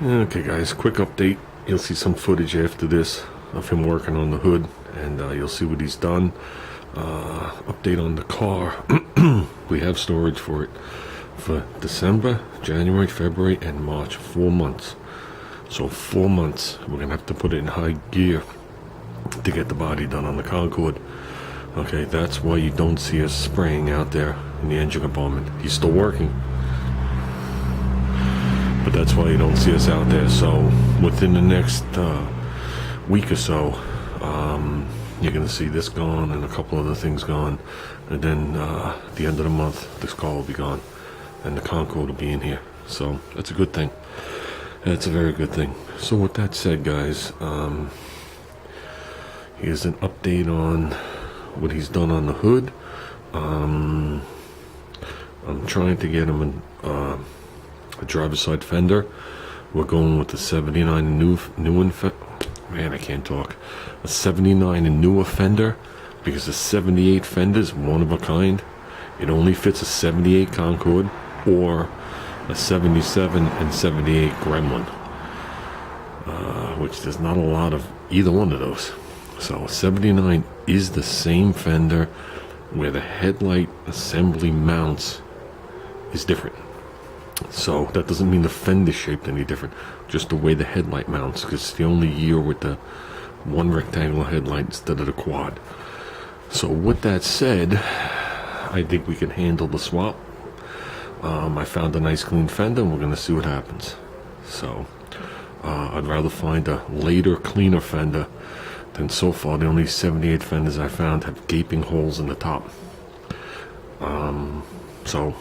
Okay guys, quick update. You'll see some footage after this of him working on the hood, and you'll see what he's done. Update on the car. We have storage for it for December, January, February, and March. 4 months. So 4 months. We're gonna have to put it in high gear to get the body done on the Concorde. Okay, that's why you don't see us spraying out there in the engine compartment. He's still working, but that's why you don't see us out there. So within the next week or so, you're gonna see this gone and a couple other things gone, and then at the end of the month this car will be gone and the Concorde will be in here. So that's a good thing. That's a very good thing. So with that said, guys, here's an update on what he's done on the hood. I'm trying to get him a driver's side fender. We're going with the 79 new man, I can't talk. A 79 and newer fender, because the 78 fender is one of a kind. It only fits a 78 Concorde or a 77 and 78 Gremlin, which there's not a lot of either one of those. So 79 is the same fender, where the headlight assembly mounts is different. So that doesn't mean the fender's shaped any different, just the way the headlight mounts, because it's the only year with the one rectangular headlight instead of the quad. So with that said, I think we can handle the swap. I found a nice clean fender, and we're going to see what happens. So I'd rather find a later, cleaner fender than so far the only 78 fenders I found have gaping holes in the top. So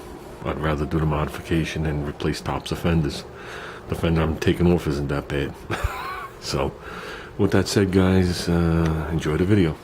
I'd rather do the modification and replace tops of fenders. The fender I'm taking off isn't that bad. So with that said, guys, enjoy the video.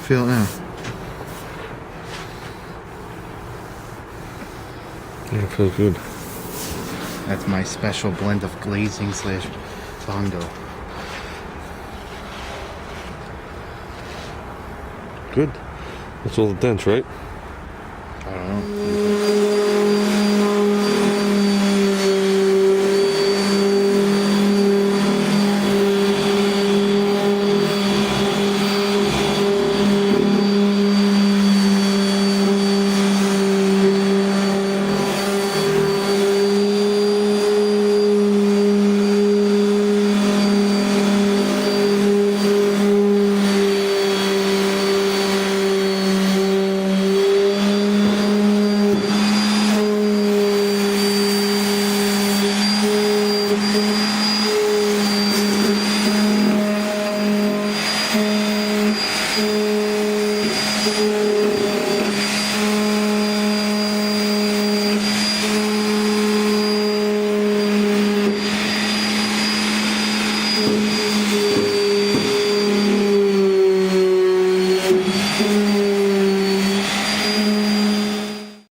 Feel it now. Yeah, it feels good. That's my special blend of glazing / Bondo. Good. That's all the dents, right? I don't know.